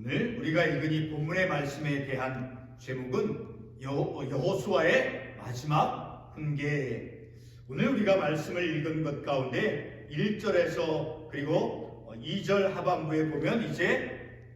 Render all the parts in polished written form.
오늘 우리가 읽은 이 본문의 말씀에 대한 제목은 여호수아의 마지막 훈계. 오늘 우리가 말씀을 읽은 것 가운데 1절에서 그리고 2절 하반부에 보면 이제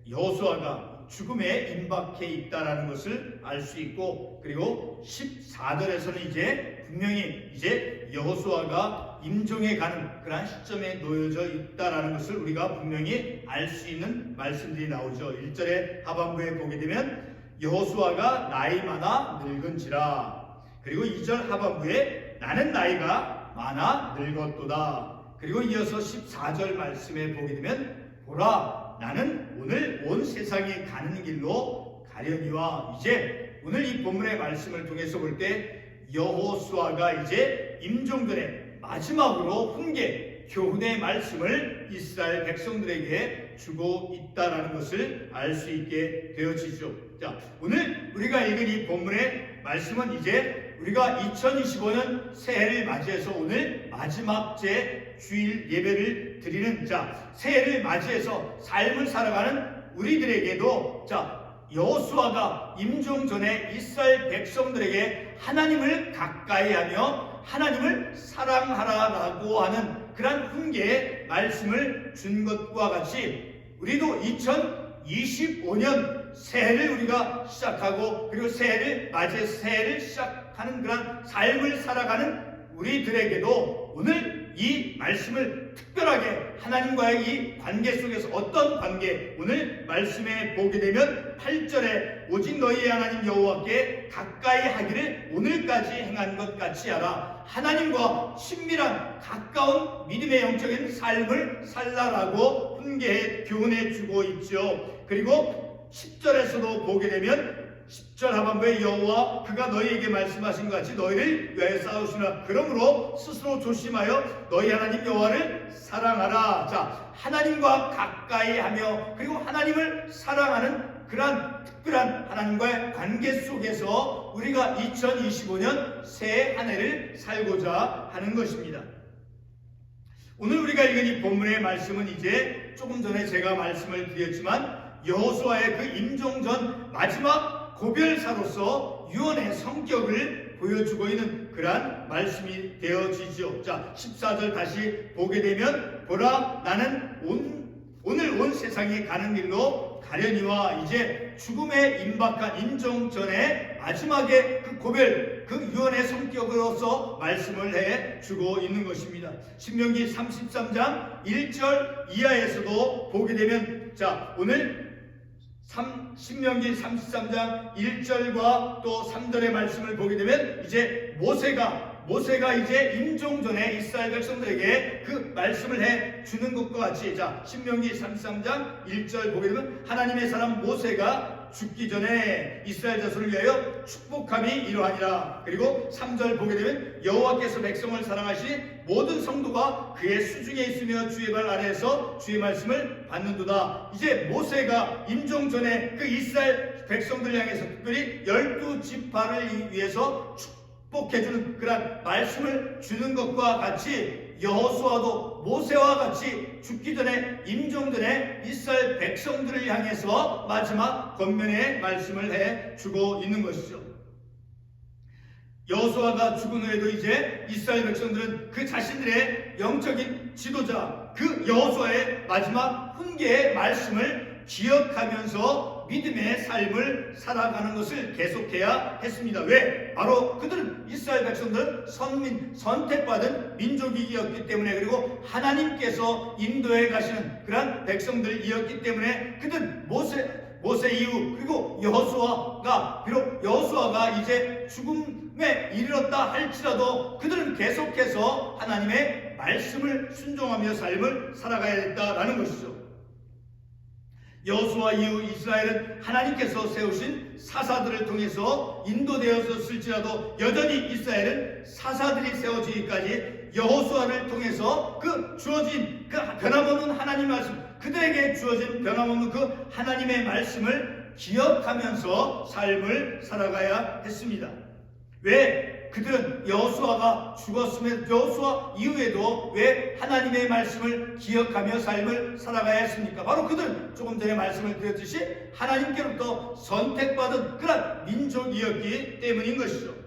여호수아가 죽음에 임박해 있다라는 것을 알 수 있고, 그리고 14절에서는 이제 분명히 이제 여호수아가 임종에 가는 그러한 시점에 놓여져 있다라는 것을 우리가 분명히 알 수 있는 말씀들이 나오죠. 1절의 하반부에 보게 되면 여호수아가 나이 많아 늙은지라, 그리고 2절 하반부에 나는 나이가 많아 늙었도다. 그리고 이어서 14절 말씀에 보게 되면 보라 나는 오늘 온 세상에 가는 길로 가려니와, 이제 오늘 이 본문의 말씀을 통해서 볼 때 여호수아가 이제 임종전에 마지막으로 훈계, 교훈의 말씀을 이스라엘 백성들에게 주고 있다라는 것을 알 수 있게 되어지죠. 자, 오늘 우리가 읽은 이 본문의 말씀은 이제 우리가 2025년 새해를 맞이해서 오늘 마지막 제 주일 예배를 드리는 새해를 맞이해서 삶을 살아가는 우리들에게도 여호수아가 임종 전에 이스라엘 백성들에게 하나님을 가까이하며 하나님을 사랑하라라고 하는 그런 훈계의 말씀을 준 것과 같이 우리도 2025년 새해를 우리가 시작하고, 그리고 새해를 맞이해서 새해를 시작하는 그런 삶을 살아가는 우리들에게도 오늘 이 말씀을 특별하게 하나님과의 이 관계 속에서 어떤 관계, 오늘 말씀에 보게 되면 8절에 오직 너희의 하나님 여호와께 가까이 하기를 오늘까지 행한 것 같이 하라. 하나님과 친밀한 가까운 믿음의 영적인 삶을 살라라고 훈계해 교훈해 주고 있죠. 그리고 10절에서도 보게 되면 10절 하반부에 여호와 그가 너희에게 말씀하신 것 같이 너희를 위하여 싸우시나 그러므로 스스로 조심하여 너희 하나님 여호와를 사랑하라. 하나님과 가까이 하며 그리고 하나님을 사랑하는 그러한 특별한 하나님과의 관계 속에서 우리가 2025년 새해 한 해를 살고자 하는 것입니다. 오늘 우리가 읽은 이 본문의 말씀은 이제 조금 전에 제가 말씀을 드렸지만 여호수아의 그 임종 전 마지막 고별사로서 유언의 성격을 보여주고 있는 그러한 말씀이 되어지죠. 14절 다시 보게 되면 보라 나는 오늘 온 세상에 가는 길로 가려니와, 이제 죽음에 임박한 임종 전에 마지막에 그 고별, 그 유언의 성격으로서 말씀을 해주고 있는 것입니다. 신명기 33장 1절 이하에서도 보게 되면 오늘 신명기 33장 1절과 또 3절의 말씀을 보게 되면 이제 모세가 이제 임종 전에 이스라엘 백성들에게 그 말씀을 해 주는 것과 같이 신명기 33장 1절 보게 되면 하나님의 사람 모세가 죽기 전에 이스라엘 자손을 위하여 축복함이 이러하니라. 그리고 3절 보게 되면 여호와께서 백성을 사랑하시니 모든 성도가 그의 수중에 있으며 주의 발 아래에서 주의 말씀을 받는도다. 이제 모세가 임종 전에 그 이스라엘 백성들 향해서 특별히 12지파를 위해서 축복해주는 그런 말씀을 주는 것과 같이 여호수아도 모세와 같이 죽기 전에 임종 전에 이스라엘 백성들을 향해서 마지막 권면의 말씀을 해주고 있는 것이죠. 여호수아가 죽은 후에도 이제 이스라엘 백성들은 그 자신들의 영적인 지도자 그 여호수아의 마지막 훈계의 말씀을 기억하면서 믿음의 삶을 살아가는 것을 계속해야 했습니다. 왜? 바로 그들은 이스라엘 백성들은 선택받은 민족이었기 때문에, 그리고 하나님께서 인도해 가시는 그러한 백성들이었기 때문에 그들은 모세 이후 그리고 여호수아가, 비록 여호수아가 이제 죽음에 이르렀다 할지라도 그들은 계속해서 하나님의 말씀을 순종하며 삶을 살아가야 했다라는 것이죠. 여호수아 이후 이스라엘은 하나님께서 세우신 사사들을 통해서 인도되었을지라도 여전히 이스라엘은 사사들이 세워지기까지 여호수아를 통해서 그 주어진 그 변함없는 하나님 말씀, 그들에게 주어진 변함없는 그 하나님의 말씀을 기억하면서 삶을 살아가야 했습니다. 왜? 그들은 여호수아가 죽었음에도 여호수아 이후에도 왜 하나님의 말씀을 기억하며 삶을 살아가야 했습니까? 바로 그들은 조금 전에 말씀을 드렸듯이 하나님께로부터 선택받은 그런 민족이었기 때문인 것이죠.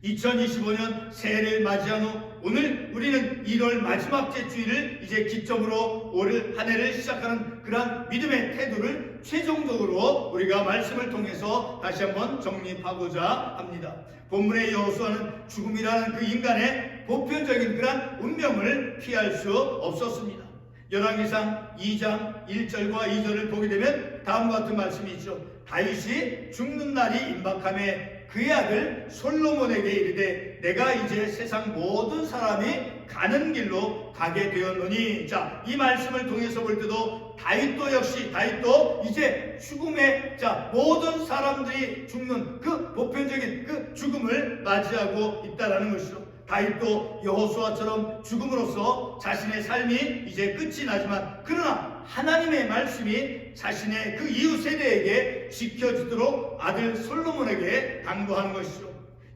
2025년 새해를 맞이한 후 오늘 우리는 1월 마지막 주일을 이제 기점으로 올 한 해를 시작하는 그러한 믿음의 태도를 최종적으로 우리가 말씀을 통해서 다시 한번 정립하고자 합니다. 본문의 여호수아는 죽음이라는 그 인간의 보편적인 그러한 운명을 피할 수 없었습니다. 열왕기상 2장 1절과 2절을 보게 되면 다음과 같은 말씀이 있죠. 다윗이 죽는 날이 임박함에 그의 아들 솔로몬에게 이르되 내가 이제 세상 모든 사람이 가는 길로 가게 되었노니. 자, 이 말씀을 통해서 볼 때도 다윗도 이제 죽음의 모든 사람들이 죽는 그 보편적인 그 죽음을 맞이하고 있다라는 것이죠. 다윗도 여호수아처럼 죽음으로써 자신의 삶이 이제 끝이 나지만 그러나 하나님의 말씀이 자신의 그 이후 세대에게 지켜지도록 아들 솔로몬에게 당부하는 것이죠.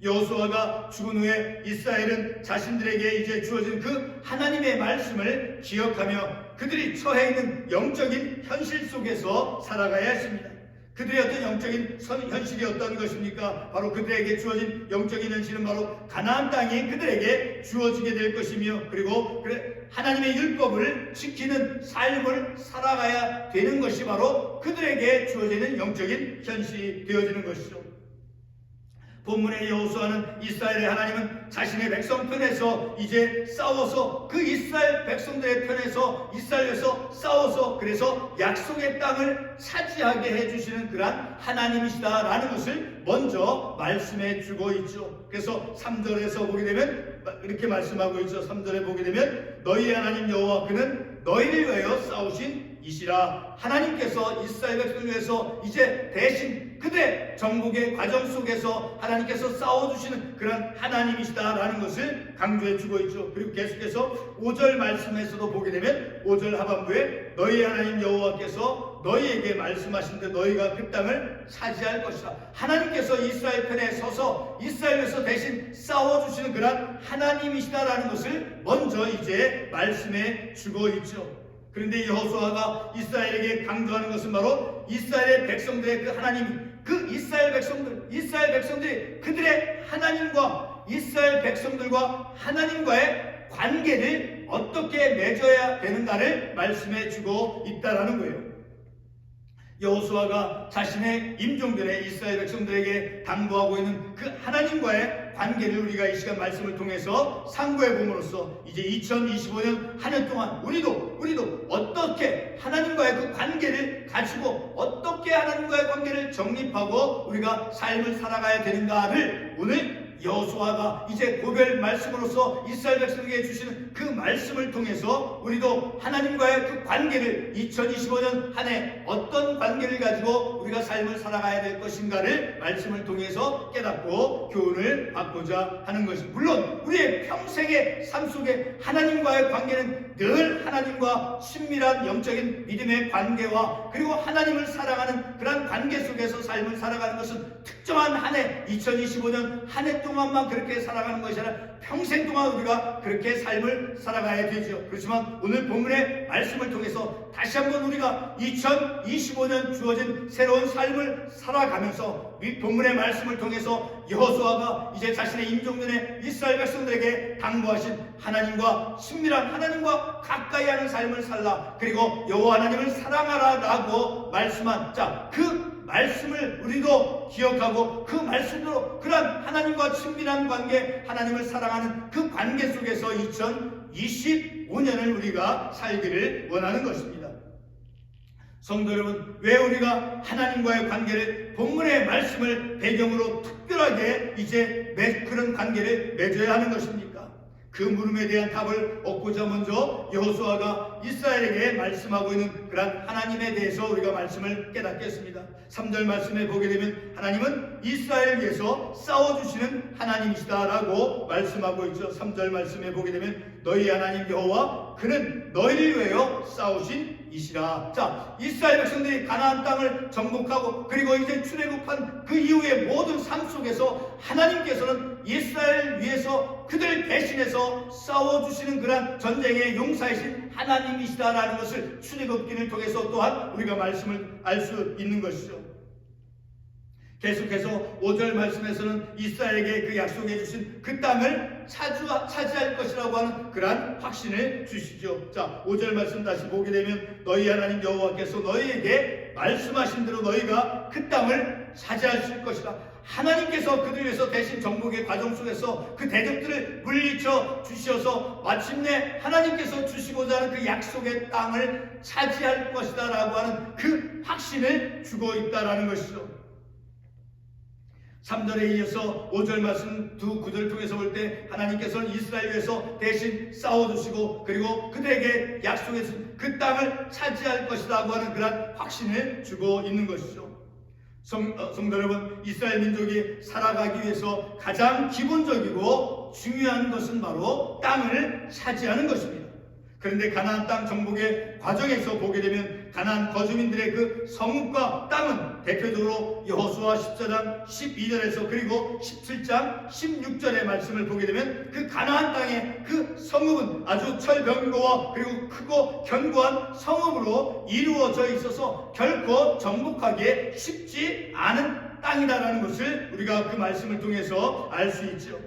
여호수아가 죽은 후에 이스라엘은 자신들에게 이제 주어진 그 하나님의 말씀을 기억하며 그들이 처해 있는 영적인 현실 속에서 살아가야 했습니다. 그들의 어떤 영적인 현실이 어떤 것입니까? 바로 그들에게 주어진 영적인 현실은 바로 가나안 땅이 그들에게 주어지게 될 것이며 그리고 하나님의 율법을 지키는 삶을 살아가야 되는 것이 바로 그들에게 주어지는 영적인 현실이 되어지는 것이죠. 본문의 여호수아는 이스라엘의 하나님은 자신의 백성 편에서 이제 싸워서 그 이스라엘 백성들의 편에서 이스라엘에서 싸워서 그래서 약속의 땅을 차지하게 해주시는 그러한 하나님이시다라는 것을 먼저 말씀해 주고 있죠. 그래서 3절에서 보게 되면 이렇게 말씀하고 있죠. 3절에 보게 되면 너희의 하나님 여호와 그는 너희를 위하여 싸우신 이시라. 하나님께서 이스라엘 백성을 위해서 이제 대신 그들의 정복의 과정 속에서 하나님께서 싸워주시는 그런 하나님이시다라는 것을 강조해 주고 있죠. 그리고 계속해서 5절 말씀에서도 보게 되면 5절 하반부에 너희 하나님 여호와께서 너희에게 말씀하신데 너희가 그 땅을 차지할 것이다. 하나님께서 이스라엘 편에 서서 이스라엘에서 대신 싸워주시는 그런 하나님이시다라는 것을 먼저 이제 말씀해 주고 있죠. 그런데 여호수아가 이스라엘에게 강조하는 것은 바로 이스라엘 백성들의 그 하나님, 그 이스라엘 백성들이 그들의 하나님과 이스라엘 백성들과 하나님과의 관계를 어떻게 맺어야 되는가를 말씀해 주고 있다라는 거예요. 여호수아가 자신의 임종들의 이스라엘 백성들에게 당부하고 있는 그 하나님과의 관계를 우리가 이 시간 말씀을 통해서 상고해 봄으로써 이제 2025년 한 해 동안 우리도 어떻게 하나님과의 그 관계를 가지고 어떻게 하나님과의 관계를 정립하고 우리가 삶을 살아가야 되는가를 오늘 여호수아가 이제 고별 말씀으로서 이스라엘 백성에게 주시는 그 말씀을 통해서 우리도 하나님과의 그 관계를 2025년 한 해 어떤 관계를 가지고 우리가 삶을 살아가야 될 것인가를 말씀을 통해서 깨닫고 교훈을 받고자 하는 것입니다. 물론 우리의 평생의 삶 속에 하나님과의 관계는 늘 하나님과 친밀한 영적인 믿음의 관계와 그리고 하나님을 사랑하는 그런 관계 속에서 삶을 살아가는 것은 특정한 한 해 2025년 한 해 동안만 그렇게 살아가는 것이 아니라 평생 동안 우리가 그렇게 삶을 살아가야 되죠. 그렇지만 오늘 본문의 말씀을 통해서 다시 한번 우리가 2025년 주어진 새로운 삶을 살아가면서 이 본문의 말씀을 통해서 여호수아가 이제 자신의 임종년의 이스라엘 백성들에게 당부하신 하나님과 친밀한 하나님과 가까이 하는 삶을 살라 그리고 여호와 하나님을 사랑하라라고 말씀한 그 말씀을 우리도 기억하고 그 말씀으로 그런 하나님과 친밀한 관계 하나님을 사랑하는 그 관계 속에서 2025년을 우리가 살기를 원하는 것입니다. 성도 여러분, 왜 우리가 하나님과의 관계를 본문의 말씀을 배경으로 특별하게 이제 그런 관계를 맺어야 하는 것입니까? 그 물음에 대한 답을 얻고자 먼저 여호수아가 여호수아가 이스라엘에게 말씀하고 있는 그런 하나님에 대해서 우리가 말씀을 깨닫겠습니다. 3절 말씀에 보게 되면 하나님은 이스라엘 위해서 싸워주시는 하나님이시다라고 말씀하고 있죠. 3절 말씀에 보게 되면 너희 하나님 여호와 그는 너희를 위하여 싸우신 이시라. 자, 이스라엘 백성들이 가나안 땅을 정복하고 그리고 이제 출애굽한 그 이후의 모든 삶 속에서 하나님께서는 이스라엘 위해서 그들 대신해서 싸워주시는 그런 전쟁의 용사이신 하나님이시다라는 것을 출애굽기를 통해서 또한 우리가 말씀을 알 수 있는 것이죠. 계속해서 5절 말씀에서는 이스라엘에게 그 약속해 주신 그 땅을 차지할 것이라고 하는 그러한 확신을 주시죠. 자, 5절 말씀 다시 보게 되면 너희 하나님 여호와께서 너희에게 말씀하신 대로 너희가 그 땅을 차지하실 것이다. 하나님께서 그들 위해서 대신 정복의 과정 속에서 그 대적들을 물리쳐 주셔서 마침내 하나님께서 주시고자 하는 그 약속의 땅을 차지할 것이다 라고 하는 그 확신을 주고 있다라는 것이죠. 3절에 이어서 5절 말씀 두 구절을 통해서 볼 때 하나님께서는 이스라엘 위해서 대신 싸워주시고 그리고 그들에게 약속해 주신 그 땅을 차지할 것이라고 하는 그런 확신을 주고 있는 것이죠. 성도 여러분, 이스라엘 민족이 살아가기 위해서 가장 기본적이고 중요한 것은 바로 땅을 차지하는 것입니다. 그런데 가나안 땅 정복의 과정에서 보게 되면 가나안 거주민들의 그 성읍과 땅은 대표적으로 여호수아 14장 12절에서 그리고 17장 16절의 말씀을 보게 되면 그 가나안 땅의 그 성읍은 아주 철병거와 그리고 크고 견고한 성읍으로 이루어져 있어서 결코 정복하기에 쉽지 않은 땅이다라는 것을 우리가 그 말씀을 통해서 알 수 있죠.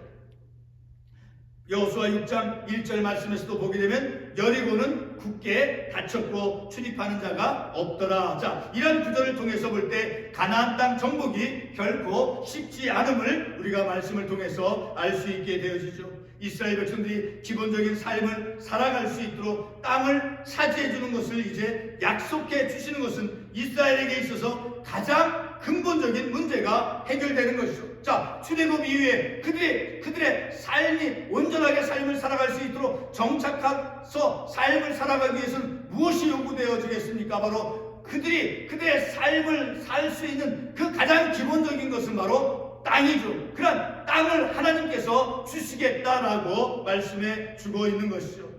여호수아 6장 1절 말씀에서도 보게 되면 여리고는 굳게 닫혔고 출입하는 자가 없더라. 자, 이런 구절을 통해서 볼 때 가나안 땅 정복이 결코 쉽지 않음을 우리가 말씀을 통해서 알 수 있게 되어지죠. 이스라엘 백성들이 기본적인 삶을 살아갈 수 있도록 땅을 차지해 주는 것을 이제 약속해 주시는 것은 이스라엘에게 있어서 가장 근본적인 문제가 해결되는 것이죠. 자, 출애굽 이후에 그들의 삶이 온전하게 삶을 살아갈 수 있도록 정착해서 삶을 살아가기 위해서는 무엇이 요구되어지겠습니까? 바로 그들의 삶을 살 수 있는 그 가장 기본적인 것은 바로 땅이죠. 그런 땅을 하나님께서 주시겠다라고 말씀해 주고 있는 것이죠.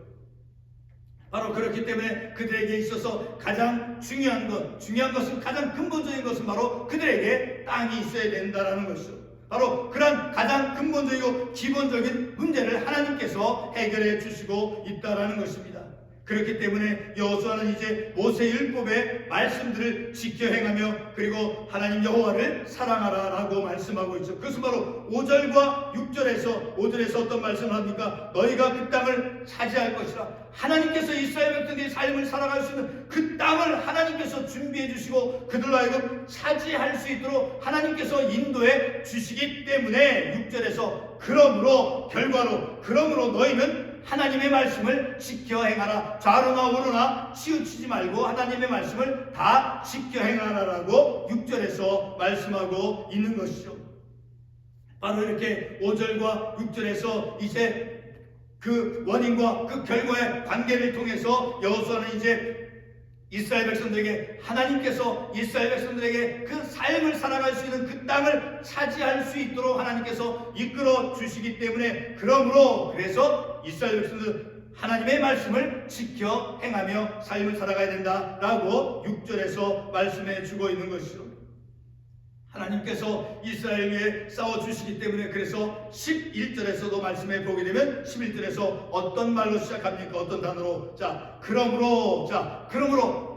바로 그렇기 때문에 그들에게 있어서 가장 중요한 것은 가장 근본적인 것은 바로 그들에게 땅이 있어야 된다라는 것이죠. 바로 그런 가장 근본적이고 기본적인 문제를 하나님께서 해결해 주시고 있다라는 것입니다. 그렇기 때문에 여호수아는 이제 모세율법의 말씀들을 지켜 행하며 그리고 하나님 여호와를 사랑하라 라고 말씀하고 있죠. 그것은 바로 5절과 6절에서 어떤 말씀을 합니까? 너희가 그 땅을 차지할 것이라. 하나님께서 이스라엘 백성들이 삶을 살아갈 수 있는 그 땅을 하나님께서 준비해 주시고 그들로 하여금 차지할 수 있도록 하나님께서 인도해 주시기 때문에 6절에서 그러므로 너희는 하나님의 말씀을 지켜 행하라. 좌로나 우로나 치우치지 말고 하나님의 말씀을 다 지켜 행하라라고 6절에서 말씀하고 있는 것이죠. 바로 이렇게 5절과 6절에서 이제 그 원인과 그 결과의 관계를 통해서 여호수아는 이제 이스라엘 백성들에게 하나님께서 이스라엘 백성들에게 그 삶을 살아갈 수 있는 그 땅을 차지할 수 있도록 하나님께서 이끌어 주시기 때문에 그래서 이스라엘 백성들 하나님의 말씀을 지켜 행하며 삶을 살아가야 된다라고 6절에서 말씀해 주고 있는 것이죠. 하나님께서 이스라엘 위해 싸워주시기 때문에 그래서 11절에서도 말씀해 보게 되면 11절에서 어떤 말로 시작합니까? 어떤 단어로? 그러므로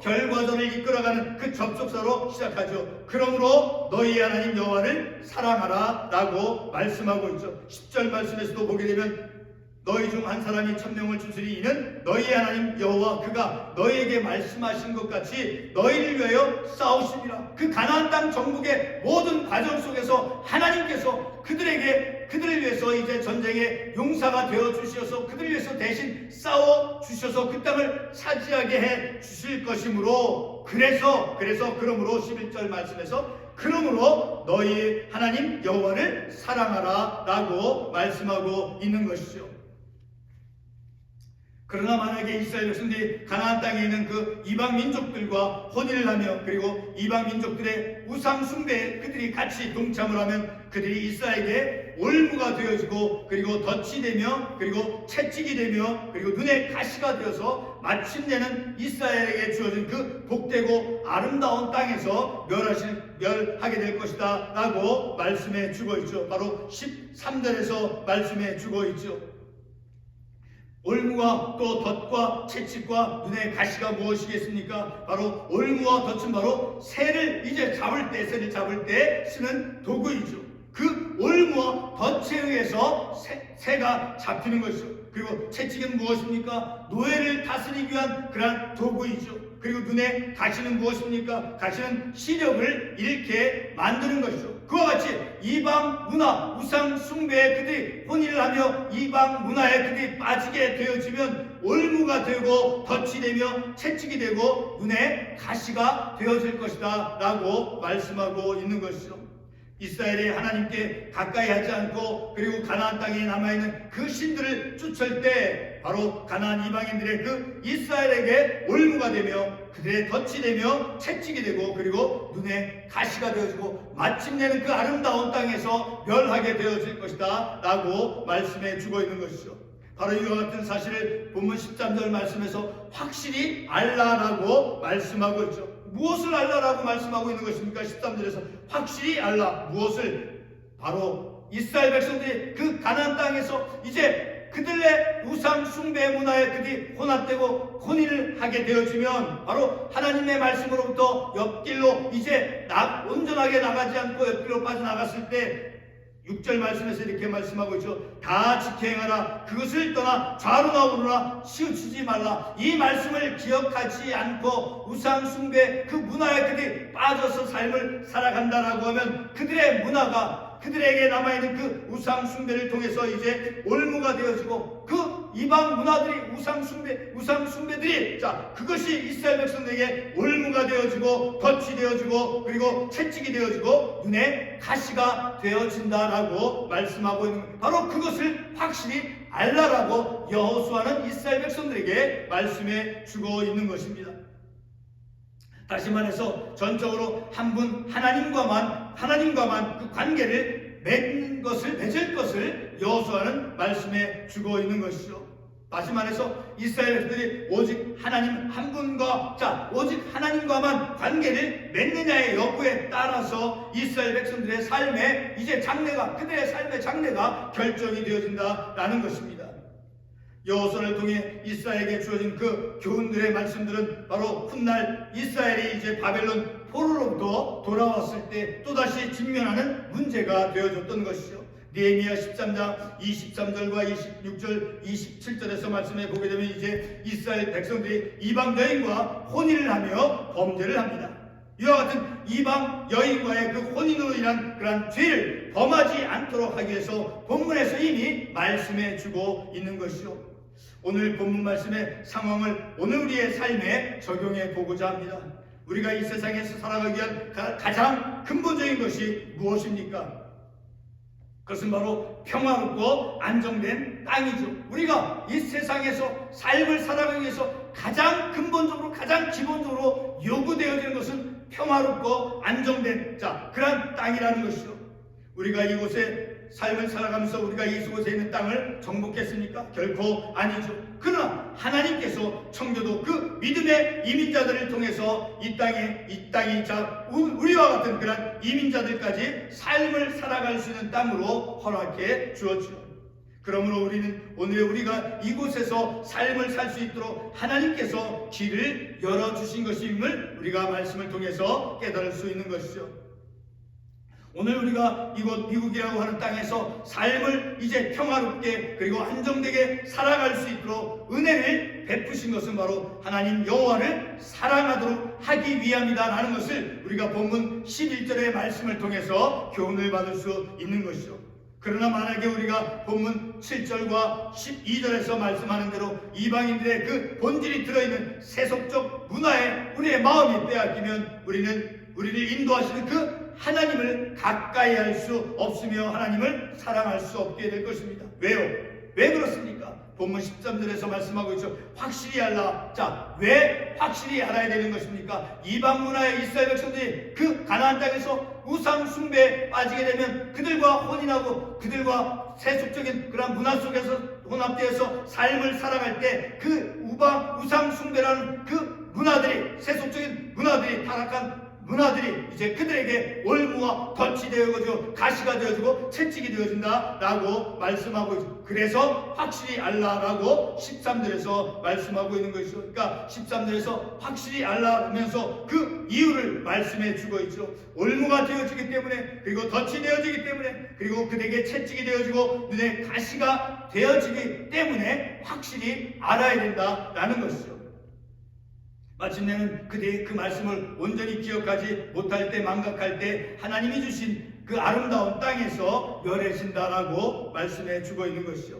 결과전을 이끌어가는 그 접속사로 시작하죠. 그러므로 너희 하나님 여호와를 사랑하라 라고 말씀하고 있죠. 10절 말씀에서도 보게 되면 너희 중 한 사람이 1000명을 추스리 이는 너희의 하나님 여호와 그가 너희에게 말씀하신 것 같이 너희를 위하여 싸우시리라. 그 가나안 땅 정복의 모든 과정 속에서 하나님께서 그들을 위해서 이제 전쟁의 용사가 되어 주셔서 그들을 위해서 대신 싸워 주셔서 그 땅을 차지하게 해 주실 것이므로 그러므로 11절 말씀에서 그러므로 너희 하나님 여호와를 사랑하라 라고 말씀하고 있는 것이죠. 그러나 만약에 이스라엘 백성들이 가나안 땅에 있는 그 이방 민족들과 혼인을 하며 그리고 이방 민족들의 우상 숭배에 그들이 같이 동참을 하면 그들이 이스라엘에게 올무가 되어지고 그리고 덫이 되며 그리고 채찍이 되며 그리고 눈에 가시가 되어서 마침내는 이스라엘에게 주어진 그 복되고 아름다운 땅에서 멸하게 될 것이다 라고 말씀해 주고 있죠. 바로 13절에서 말씀해 주고 있죠. 올무와 또 덫과 채찍과 눈의 가시가 무엇이겠습니까? 바로 올무와 덫은 바로 새를 잡을 때 쓰는 도구이죠. 그 올무와 덫에 의해서 새가 잡히는 것이죠. 그리고 채찍은 무엇입니까? 노예를 다스리기 위한 그러한 도구이죠. 그리고 눈에 가시는 무엇입니까? 가시는 시력을 잃게 만드는 것이죠. 그와 같이 이방 문화, 우상 숭배에 그들이 혼인을 하며 이방 문화에 그들이 빠지게 되어지면 올무가 되고 덫이 되며 채찍이 되고 눈에 가시가 되어질 것이다 라고 말씀하고 있는 것이죠. 이스라엘이 하나님께 가까이 하지 않고 그리고 가나안 땅에 남아있는 그 신들을 쫓을 때 바로 가나안 이방인들의 그 이스라엘에게 올무가 되며 그들의 덫이 되며 채찍이 되고 그리고 눈에 가시가 되어지고 마침내는 그 아름다운 땅에서 멸하게 되어질 것이다 라고 말씀해 주고 있는 것이죠. 바로 이와 같은 사실을 본문 13절 말씀에서 확실히 알라라고 말씀하고 있죠. 무엇을 알라라고 말씀하고 있는 것입니까? 13절에서 확실히 알라. 무엇을? 바로 이스라엘 백성들이 그 가나안 땅에서 이제 그들의 우상 숭배 문화에 그들이 혼합되고 혼인을 하게 되어지면 바로 하나님의 말씀으로부터 옆길로 이제 온전하게 나가지 않고 옆길로 빠져나갔을 때 6절 말씀에서 이렇게 말씀하고 있죠. 다 지켜행하라. 그것을 떠나 좌로나 우로나 치우치지 말라. 이 말씀을 기억하지 않고 우상 숭배 그 문화에 그들이 빠져서 삶을 살아간다라고 하면 그들의 문화가 그들에게 남아있는 그 우상 숭배를 통해서 이제 올무가 되어지고 그 이방 문화들이 우상 숭배들이 그것이 이스라엘 백성들에게 올무가 되어지고 덫이 되어지고 그리고 채찍이 되어지고 눈에 가시가 되어진다라고 말씀하고 있는 바로 그것을 확실히 알라라고 여호수아는 이스라엘 백성들에게 말씀해 주고 있는 것입니다. 다시 말해서 전적으로 한 분 하나님과만 그 관계를 맺을 것을 여호수아는 말씀해 주고 있는 것이죠. 다시 말해서 이스라엘 백성들이 오직 하나님 한 분과 오직 하나님과만 관계를 맺느냐의 여부에 따라서 이스라엘 백성들의 삶의 그들의 삶의 장래가 결정이 되어진다라는 것입니다. 여호수아를 통해 이스라엘에게 주어진 그 교훈들의 말씀들은 바로 훗날 이스라엘이 이제 바벨론 포로로부터 돌아왔을 때 또다시 직면하는 문제가 되어졌던 것이죠. 느헤미야 13장 23절과 26절 27절에서 말씀해 보게 되면 이제 이스라엘 백성들이 이방 여인과 혼인을 하며 범죄를 합니다. 이와 같은 이방 여인과의 그 혼인으로 인한 그러한 죄를 범하지 않도록 하기 위해서 본문에서 이미 말씀해 주고 있는 것이죠. 오늘 본문 말씀의 상황을 오늘 우리의 삶에 적용해 보고자 합니다. 우리가 이 세상에서 살아가기 위한 가장 근본적인 것이 무엇입니까? 그것은 바로 평화롭고 안정된 땅이죠. 우리가 이 세상에서 삶을 살아가기 위해서 가장 근본적으로 가장 기본적으로 요구되어지는 것은 평화롭고 안정된 그런 땅이라는 것이죠. 우리가 이곳에 삶을 살아가면서 우리가 이곳에 있는 땅을 정복했습니까? 결코 아니죠. 그러나 하나님께서 청교도 그 믿음의 이민자들을 통해서 이 땅이 우리와 같은 그런 이민자들까지 삶을 살아갈 수 있는 땅으로 허락해 주었죠. 그러므로 우리는 오늘 우리가 이곳에서 삶을 살 수 있도록 하나님께서 길을 열어주신 것임을 우리가 말씀을 통해서 깨달을 수 있는 것이죠. 오늘 우리가 이곳 미국이라고 하는 땅에서 삶을 이제 평화롭게 그리고 안정되게 살아갈 수 있도록 은혜를 베푸신 것은 바로 하나님 여호와를 사랑하도록 하기 위함이다라는 것을 우리가 본문 11절의 말씀을 통해서 교훈을 받을 수 있는 것이죠. 그러나 만약에 우리가 본문 7절과 12절에서 말씀하는 대로 이방인들의 그 본질이 들어있는 세속적 문화에 우리의 마음이 빼앗기면 우리를 인도하시는 그 하나님을 가까이 할 수 없으며 하나님을 사랑할 수 없게 될 것입니다. 왜요? 왜 그렇습니까? 본문 13절에서 말씀하고 있죠. 확실히 알라. 자, 왜 확실히 알아야 되는 것입니까? 이방 문화의 이스라엘 백성들이 그 가나안 땅에서 우상 숭배에 빠지게 되면 그들과 혼인하고 그들과 세속적인 그런 문화 속에서 혼합되어서 삶을 살아갈 때 그 우상 숭배라는 그 문화들이, 세속적인 문화들이, 타락한 문화들이 이제 그들에게 올무와 덫이 되어지고 가시가 되어지고 채찍이 되어진다라고 말씀하고 있죠. 그래서 확실히 알라라고 13절에서 말씀하고 있는 것이죠. 그러니까 13절에서 확실히 알라면서 그 이유를 말씀해 주고 있죠. 올무가 되어지기 때문에, 그리고 덫이 되어지기 때문에, 그리고 그들에게 채찍이 되어지고 눈에 가시가 되어지기 때문에 확실히 알아야 된다라는 것이죠. 마침내는 그대의 그 말씀을 온전히 기억하지 못할 때, 망각할 때 하나님이 주신 그 아름다운 땅에서 멸해진다라고 말씀해 주고 있는 것이죠.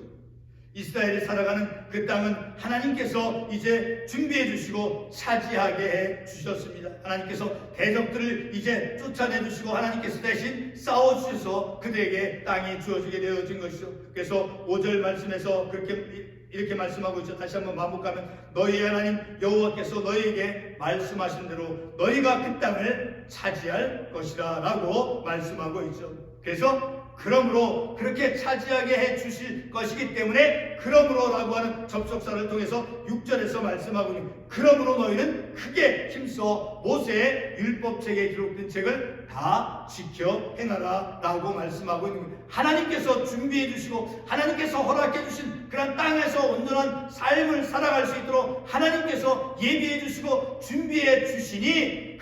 이스라엘이 살아가는 그 땅은 하나님께서 이제 준비해 주시고 차지하게 해 주셨습니다. 하나님께서 대적들을 이제 쫓아내 주시고 하나님께서 대신 싸워 주셔서 그들에게 땅이 주어지게 되어진 것이죠. 그래서 5절 말씀에서 이렇게 말씀하고 있죠. 다시 한번 반복하면, 너희의 하나님 여호와께서 너희에게 말씀하신 대로 너희가 그 땅을 차지할 것이라 라고 말씀하고 있죠. 그래서 그러므로 그렇게 차지하게 해 주실 것이기 때문에, 그러므로 라고 하는 접속사를 통해서 6절에서 말씀하고 있는, 그러므로 너희는 크게 힘써 모세의 율법책에 기록된 책을 다 지켜 행하라 라고 말씀하고 있는 겁니다. 하나님께서 준비해 주시고 하나님께서 허락해 주신 그런 땅에서 온전한 삶을 살아갈 수 있도록 하나님께서 예비해 주시고 준비해 주시니,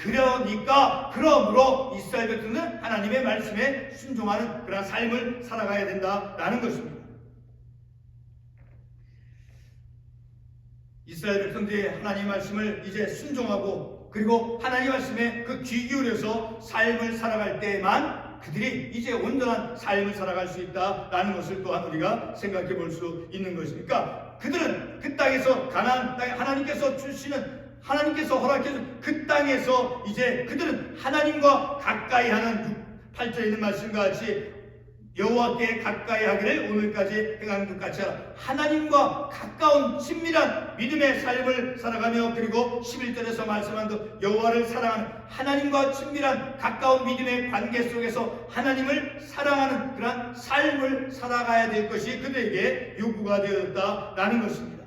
그러므로 이스라엘 백성은 하나님의 말씀에 순종하는 그런 삶을 살아가야 된다라는 것입니다. 이스라엘 백성들이 하나님의 말씀을 이제 순종하고, 그리고 하나님의 말씀에 그 귀 기울여서 삶을 살아갈 때만 그들이 이제 온전한 삶을 살아갈 수 있다라는 것을 또한 우리가 생각해 볼 수 있는 것이니까, 그들은 그 땅에서, 가나안 땅에 하나님께서 허락해준 그 땅에서 이제 그들은 하나님과 가까이 하는 8절에 있는 말씀과 같이 여호와께 가까이 하기를 오늘까지 행한 것 같이 하라. 하나님과 가까운 친밀한 믿음의 삶을 살아가며, 그리고 11절에서 말씀한 그 여호와를 사랑하는, 하나님과 친밀한 가까운 믿음의 관계 속에서 하나님을 사랑하는 그런 삶을 살아가야 될 것이 그들에게 요구가 되었다라는 것입니다.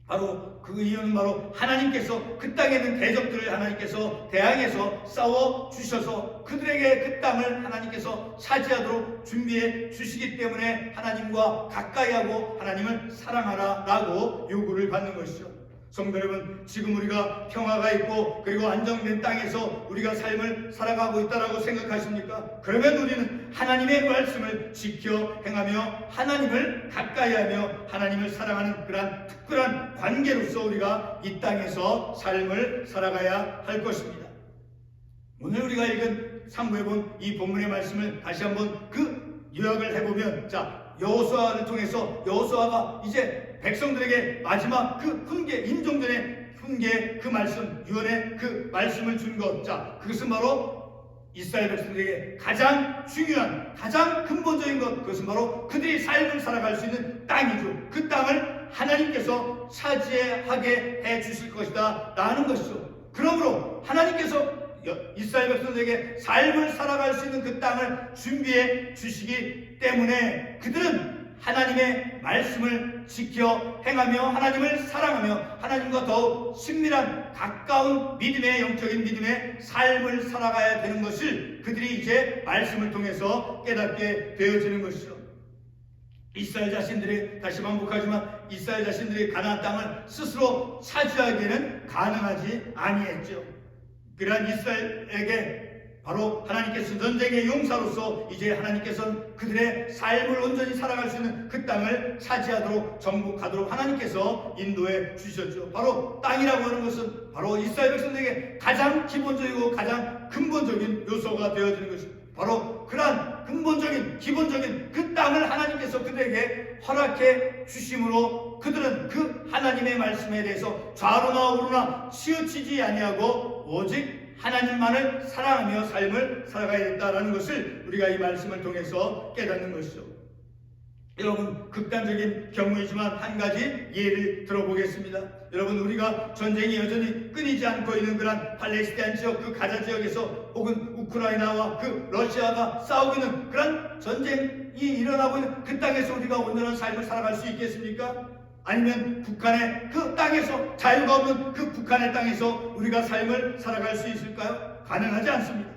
바로 그 이유는 바로 하나님께서 그 땅에 있는 대적들을 하나님께서 대항해서 싸워 주셔서 그들에게 그 땅을 하나님께서 차지하도록 준비해 주시기 때문에 하나님과 가까이 하고 하나님을 사랑하라 라고 요구를 받는 것이죠. 성도 여러분, 지금 우리가 평화가 있고 그리고 안정된 땅에서 우리가 삶을 살아가고 있다라고 생각하십니까? 그러면 우리는 하나님의 말씀을 지켜 행하며 하나님을 가까이하며 하나님을 사랑하는 그러한 특별한 관계로서 우리가 이 땅에서 삶을 살아가야 할 것입니다. 오늘 우리가 읽은 3부에 본 이 본문의 말씀을 다시 한번 그 요약을 해보면, 여호수아를 통해서 여호수아가 이제 백성들에게 마지막 그 훈계, 임종전의 훈계 그 말씀, 유언의 그 말씀을 준 것, 그것은 바로 이스라엘 백성들에게 가장 중요한, 가장 근본적인 것, 그것은 바로 그들이 삶을 살아갈 수 있는 땅이죠. 그 땅을 하나님께서 차지하게 해 주실 것이다 라는 것이죠. 그러므로 하나님께서 이스라엘 백성들에게 삶을 살아갈 수 있는 그 땅을 준비해 주시기 때문에 그들은 하나님의 말씀을 지켜 행하며 하나님을 사랑하며 하나님과 더욱 친밀한 가까운 믿음의, 영적인 믿음의 삶을 살아가야 되는 것을 그들이 이제 말씀을 통해서 깨닫게 되어지는 것이죠. 이스라엘 자신들이, 다시 반복하지만 이스라엘 자신들이 가나안 땅을 스스로 차지하기에는 가능하지 아니했죠. 그러한 이스라엘에게 바로 하나님께서 전쟁의 용사로서 이제 하나님께서는 그들의 삶을 온전히 살아갈 수 있는 그 땅을 차지하도록, 정복하도록 하나님께서 인도해 주셨죠. 바로 땅이라고 하는 것은 바로 이스라엘 백성들에게 가장 기본적이고 가장 근본적인 요소가 되어지는 것입니다. 바로 그러한 근본적인, 기본적인 그 땅을 하나님께서 그들에게 허락해 주심으로 그들은 그 하나님의 말씀에 대해서 좌로나 우로나 치우치지 아니하고 오직 하나님만을 사랑하며 삶을 살아가야 된다는 것을 우리가 이 말씀을 통해서 깨닫는 것이죠. 여러분, 극단적인 경우이지만 한 가지 예를 들어보겠습니다. 여러분, 우리가 전쟁이 여전히 끊이지 않고 있는 그런 팔레스타인 지역, 그 가자 지역에서 혹은 우크라이나와 그 러시아가 싸우고 있는 그런 전쟁이 일어나고 있는 그 땅에서 우리가 온전한 삶을 살아갈 수 있겠습니까? 아니면 북한의 그 땅에서, 자유가 없는 그 북한의 땅에서 우리가 삶을 살아갈 수 있을까요? 가능하지 않습니다.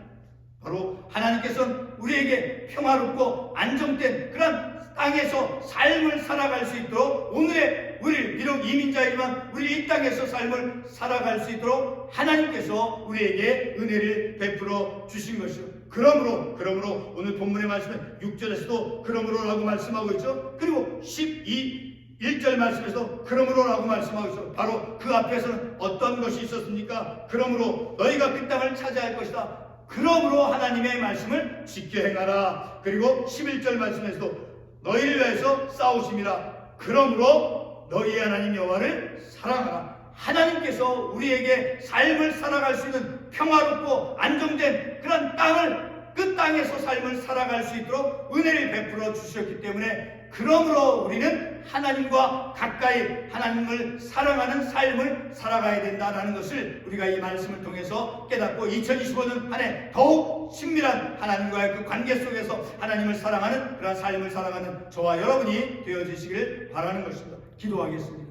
바로 하나님께서는 우리에게 평화롭고 안정된 그런 땅에서 삶을 살아갈 수 있도록, 오늘의 우리, 비록 이민자이지만 우리 이 땅에서 삶을 살아갈 수 있도록 하나님께서 우리에게 은혜를 베풀어 주신 것이요. 그러므로 오늘 본문의 말씀에 6절에서도 그러므로라고 말씀하고 있죠. 그리고 1절 말씀에서 그러므로라고 말씀하고 있어. 바로 그 앞에서는 어떤 것이 있었습니까? 그러므로 너희가 그 땅을 차지할 것이다. 그러므로 하나님의 말씀을 지켜 행하라. 그리고 11절 말씀에서도 너희를 위해서 싸우심이라. 그러므로 너희 하나님 여호와를 사랑하라. 하나님께서 우리에게 삶을 살아갈 수 있는 평화롭고 안정된 그런 땅을, 그 땅에서 삶을 살아갈 수 있도록 은혜를 베풀어 주셨기 때문에, 그러므로 우리는 하나님과 가까이 하나님을 사랑하는 삶을 살아가야 된다는 것을 우리가 이 말씀을 통해서 깨닫고 2025년 한 해 더욱 친밀한 하나님과의 그 관계 속에서 하나님을 사랑하는 그런 삶을 살아가는 저와 여러분이 되어지시기를 바라는 것입니다. 기도하겠습니다.